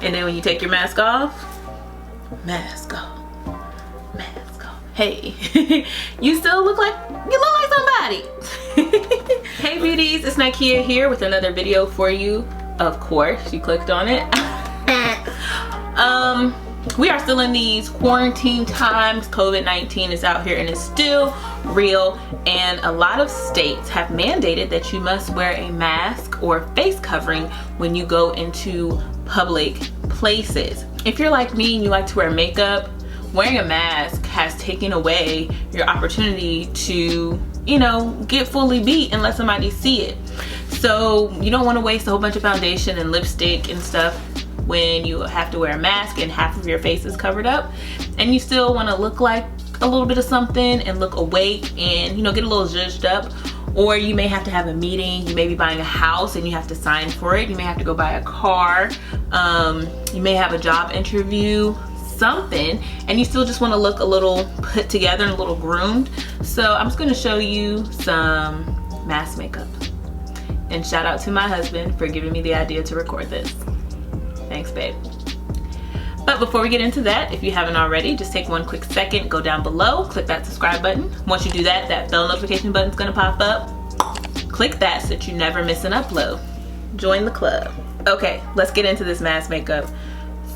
And then when you take your mask off, mask off, mask off. Hey, you still look like somebody. Hey beauties, it's Nikea here with another video for you. Of course, you clicked on it. We are still in these quarantine times. COVID-19 is out here and it's still real, and a lot of states have mandated that you must wear a mask or face covering when you go into public places. If you're like me and you like to wear makeup, wearing a mask has taken away your opportunity to, you know, get fully beat and let somebody see it. So you don't want to waste a whole bunch of foundation and lipstick and stuff when you have to wear a mask and half of your face is covered up, and you still want to look like a little bit of something and look awake and, you know, get a little zhuzhed up. Or you may have to have a meeting, you may be buying a house and you have to sign for it, you may have to go buy a car, you may have a job interview, something, and you still just want to look a little put together and a little groomed. So I'm just going to show you some mask makeup, and shout out to my husband for giving me the idea to record this. Thanks, babe. But before we get into that, if you haven't already, just take one quick second, go down below, click that subscribe button. Once you do that, that bell notification button is gonna pop up. Click that so that you never miss an upload. Join the club. Okay, let's get into this mask makeup.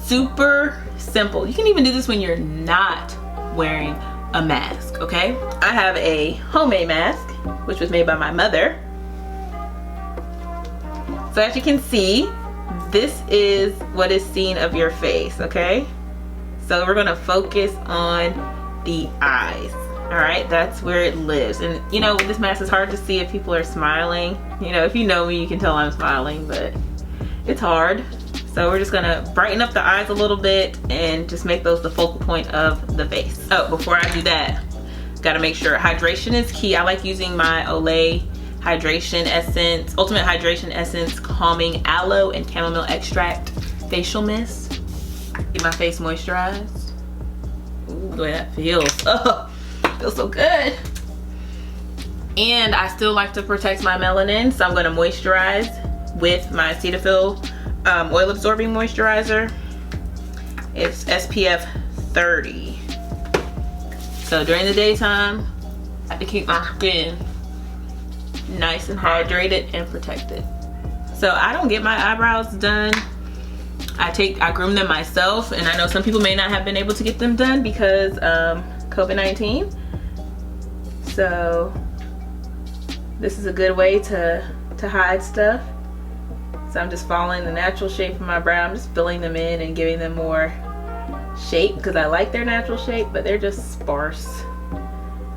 Super simple. You can even do this when you're not wearing a mask, okay? I have a homemade mask, which was made by my mother. So as you can see, this is what is seen of your face, okay? So we're gonna focus on the eyes, all right? That's where it lives. And you know, this mask is hard to see if people are smiling. You know, if you know me, you can tell I'm smiling, but it's hard. So we're just gonna brighten up the eyes a little bit and just make those the focal point of the face. Oh, before I do that, gotta make sure hydration is key. I like using my Olay Hydration Essence, Ultimate Hydration Essence Calming Aloe and Chamomile Extract Facial Mist. Get my face moisturized. Ooh, the way that feels. Oh, feels so good. And I still like to protect my melanin, so I'm gonna moisturize with my Cetaphil Oil Absorbing Moisturizer. It's SPF 30. So during the daytime, I have to keep my skin nice and hydrated and protected. So I don't get my eyebrows done. I groom them myself, and I know some people may not have been able to get them done because COVID-19. So this is a good way to hide stuff. So I'm just following the natural shape of my brow. I'm just filling them in and giving them more shape because I like their natural shape, but they're just sparse,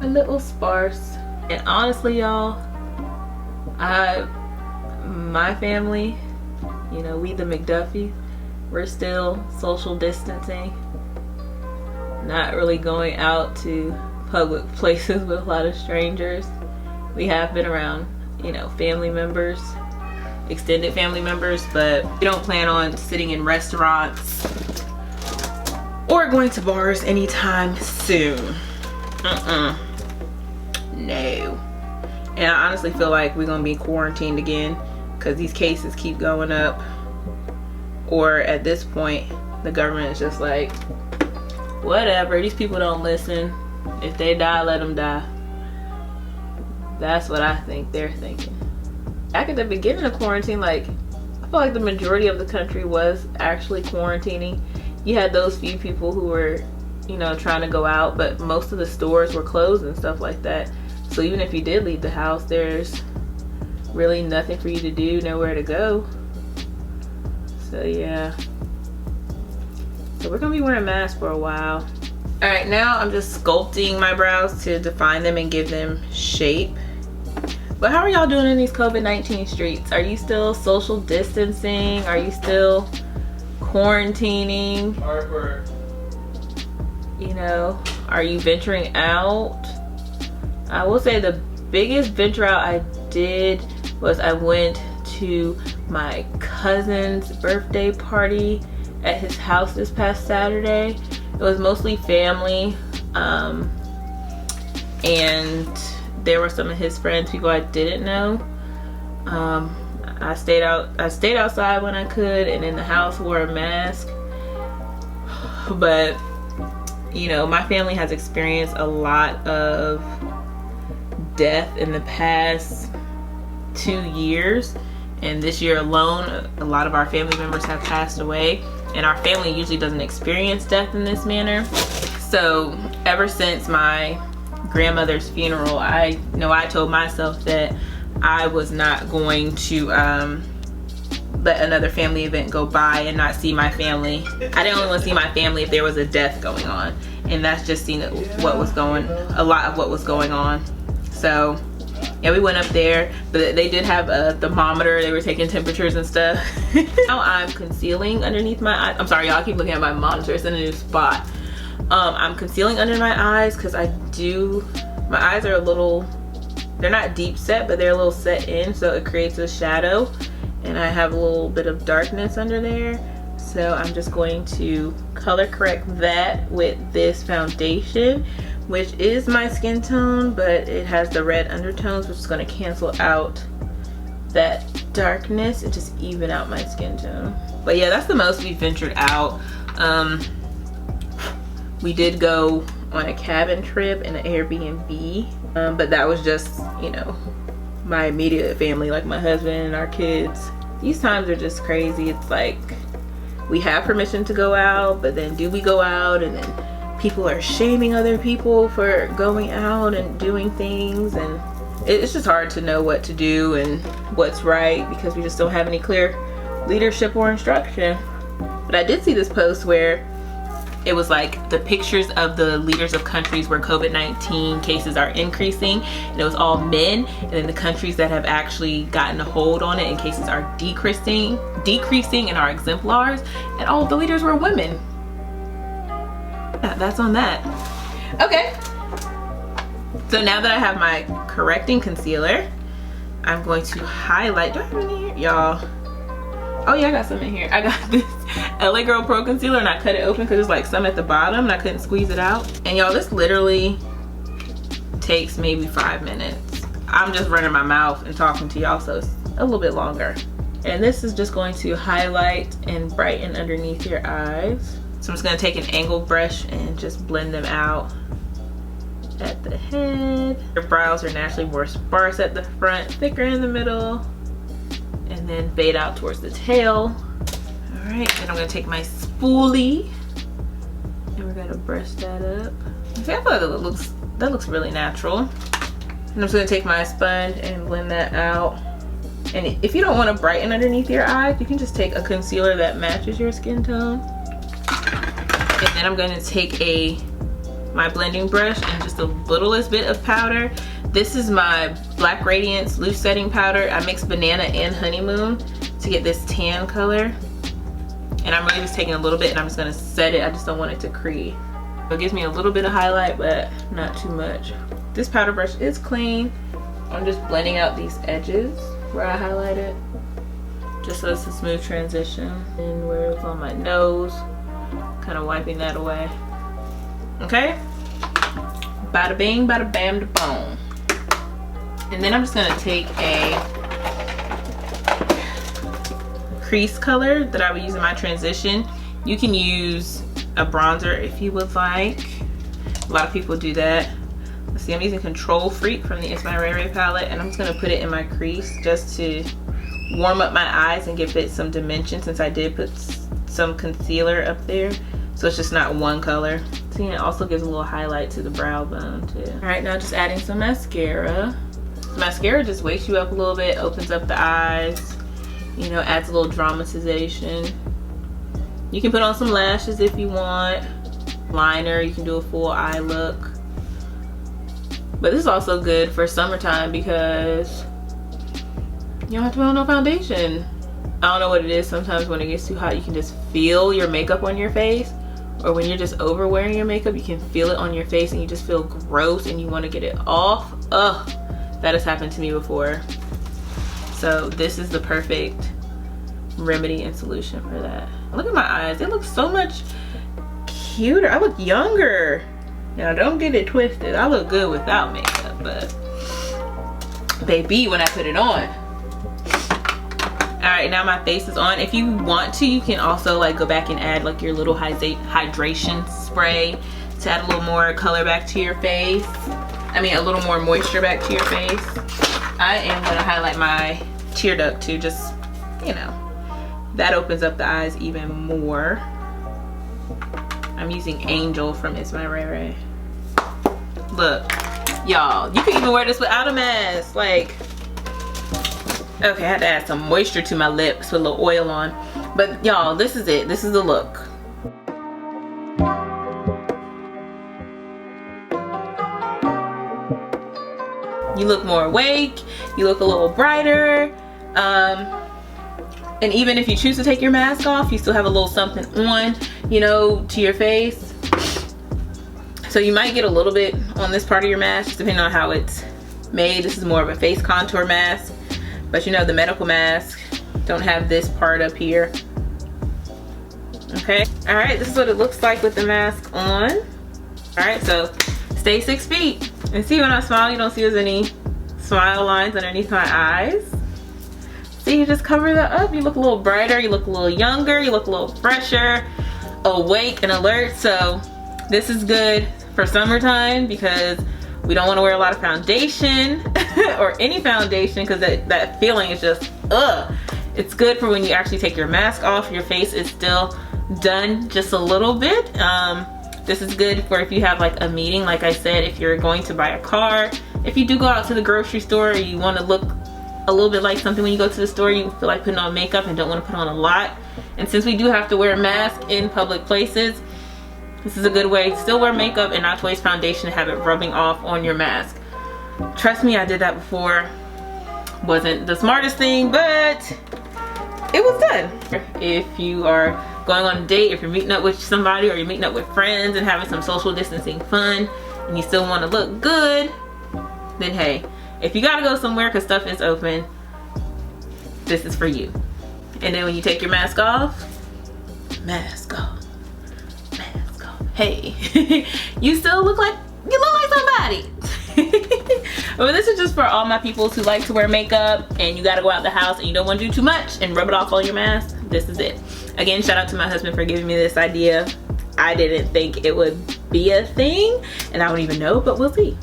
a little sparse. And honestly, y'all, my family, you know, we the McDuffies, we're still social distancing, not really going out to public places with a lot of strangers. We have been around, you know, family members, extended family members, but we don't plan on sitting in restaurants or going to bars anytime soon. No. And I honestly feel like we're gonna be quarantined again because these cases keep going up. Or at this point, the government is just like, whatever, these people don't listen. If they die, let them die. That's what I think they're thinking. Back at the beginning of quarantine, like, I feel like the majority of the country was actually quarantining. You had those few people who were, you know, trying to go out, but most of the stores were closed and stuff like that. So even if you did leave the house, there's really nothing for you to do, nowhere to go. So yeah. So we're gonna be wearing masks for a while. All right, now I'm just sculpting my brows to define them and give them shape. But how are y'all doing in these COVID-19 streets? Are you still social distancing? Are you still quarantining? Hard work. You know, are you venturing out? I will say the biggest venture out I did was I went to my cousin's birthday party at his house this past Saturday. It was mostly family, and there were some of his friends, people I didn't know. I stayed outside when I could, and in the house wore a mask. But you know, my family has experienced a lot of death in the past 2 years, and this year alone a lot of our family members have passed away, and our family usually doesn't experience death in this manner. So ever since my grandmother's funeral, I told myself that I was not going to let another family event go by and not see my family. I didn't only want to see my family if there was a death going on, and that's just seen a lot of what was going on. So yeah, we went up there, but they did have a thermometer. They were taking temperatures and stuff. Now I'm concealing underneath my eyes. I'm sorry y'all, I keep looking at my monitor. It's in a new spot. I'm concealing under my eyes because my eyes are a little, they're not deep set, but they're a little set in, so it creates a shadow, and I have a little bit of darkness under there. So I'm just going to color correct that with this foundation, which is my skin tone, but it has the red undertones, which is going to cancel out that darkness and just even out my skin tone. But yeah, that's the most we ventured out. We did go on a cabin trip in an Airbnb, but that was just, you know, my immediate family, like my husband and our kids. These times are just crazy. It's like we have permission to go out, but then do we go out, and then people are shaming other people for going out and doing things, and it's just hard to know what to do and what's right because we just don't have any clear leadership or instruction. But I did see this post where it was like the pictures of the leaders of countries where COVID-19 cases are increasing, and it was all men, and then the countries that have actually gotten a hold on it and cases are decreasing and are exemplars, and all of the leaders were women. Yeah, that's on that. Okay, so now that I have my correcting concealer, I'm going to highlight. Do I have any here, y'all? Oh yeah, I got some in here. I got this LA Girl Pro Concealer, and I cut it open because there's like some at the bottom and I couldn't squeeze it out. And y'all, this literally takes maybe 5 minutes. I'm just running my mouth and talking to y'all, so it's a little bit longer. And this is just going to highlight and brighten underneath your eyes. So I'm just gonna take an angled brush and just blend them out at the head. Your brows are naturally more sparse at the front, thicker in the middle, and then fade out towards the tail. All right, then I'm gonna take my spoolie and we're gonna brush that up. See, I feel like that looks really natural. And I'm just gonna take my sponge and blend that out. And if you don't want to brighten underneath your eyes, you can just take a concealer that matches your skin tone. And then I'm gonna take my blending brush and just the littlest bit of powder. This is my Black Radiance Loose Setting Powder. I mixed banana and honeymoon to get this tan color. And I'm really just taking a little bit and I'm just gonna set it. I just don't want it to crease. It gives me a little bit of highlight, but not too much. This powder brush is clean. I'm just blending out these edges where I highlighted, just so it's a smooth transition. And where it's on my nose, kind of wiping that away. Okay? Bada bing, bada bam, da boom. And then I'm just gonna take a crease color that I would use in my transition. You can use a bronzer if you would like. A lot of people do that. Let's see, I'm using Control Freak from the It's My Ray Ray palette, and I'm just gonna put it in my crease just to warm up my eyes and give it some dimension, since I did put some concealer up there. So it's just not one color. See, it also gives a little highlight to the brow bone too. All right, now just adding some mascara. Mascara just wakes you up a little bit, opens up the eyes, you know, adds a little dramatization. You can put on some lashes if you want. Liner, you can do a full eye look. But this is also good for summertime because you don't have to put on no foundation. I don't know what it is, sometimes when it gets too hot you can just feel your makeup on your face, or when you're just over wearing your makeup you can feel it on your face and you just feel gross and you want to get it off. Ugh, that has happened to me before. So this is the perfect remedy and solution for that. Look at my eyes, they look so much cuter. I look younger. Now don't get it twisted, I look good without makeup, but baby, when I put it on, right, now my face is on. If you want to, you can also like go back and add like your little hydration spray to add a little more color back to your face. I mean, a little more moisture back to your face. I am gonna highlight my tear duct too, just, you know, that opens up the eyes even more. I'm using Angel from It's My Ray Ray. Look, y'all, you can even wear this without a mask. Like, okay, I had to add some moisture to my lips with a little oil on. But y'all, this is it. This is the look. You look more awake. You look a little brighter. And even if you choose to take your mask off, you still have a little something on, you know, to your face. So you might get a little bit on this part of your mask, depending on how it's made. This is more of a face contour mask. But you know, the medical masks don't have this part up here. Okay, all right, this is what it looks like with the mask on. All right, so stay 6 feet. And see, when I smile, you don't see there's any smile lines underneath my eyes. See, you just cover that up. You look a little brighter, you look a little younger, you look a little fresher, awake and alert. So this is good for summertime because we don't want to wear a lot of foundation or any foundation, because that feeling is just, ugh. It's good for when you actually take your mask off, your face is still done just a little bit. This is good for if you have like a meeting, like I said, if you're going to buy a car, if you do go out to the grocery store, you want to look a little bit like something when you go to the store, you feel like putting on makeup and don't want to put on a lot. And since we do have to wear a mask in public places, this is a good way to still wear makeup and not to waste foundation and have it rubbing off on your mask. Trust me, I did that before. Wasn't the smartest thing, but it was done. If you are going on a date, if you're meeting up with somebody or you're meeting up with friends and having some social distancing fun and you still want to look good, then hey, if you gotta go somewhere because stuff is open, this is for you. And then when you take your mask off, mask off, mask off, hey, you still look like somebody. Well, this is just for all my peoples who like to wear makeup and you gotta go out the house and you don't want to do too much and rub it off on your mask. This is it. Again, shout out to my husband for giving me this idea. I didn't think it would be a thing and I don't even know, but we'll see.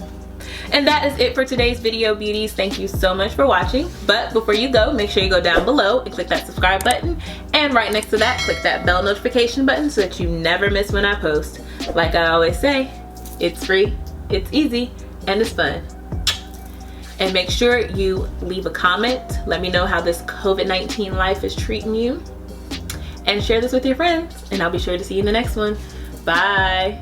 And that is it for today's video, beauties. Thank you so much for watching. But before you go, make sure you go down below and click that subscribe button, and right next to that, click that bell notification button so that you never miss when I post. Like I always say, it's free, it's easy, and it's fun. And make sure you leave a comment. Let me know how this COVID-19 life is treating you. And share this with your friends. And I'll be sure to see you in the next one. Bye.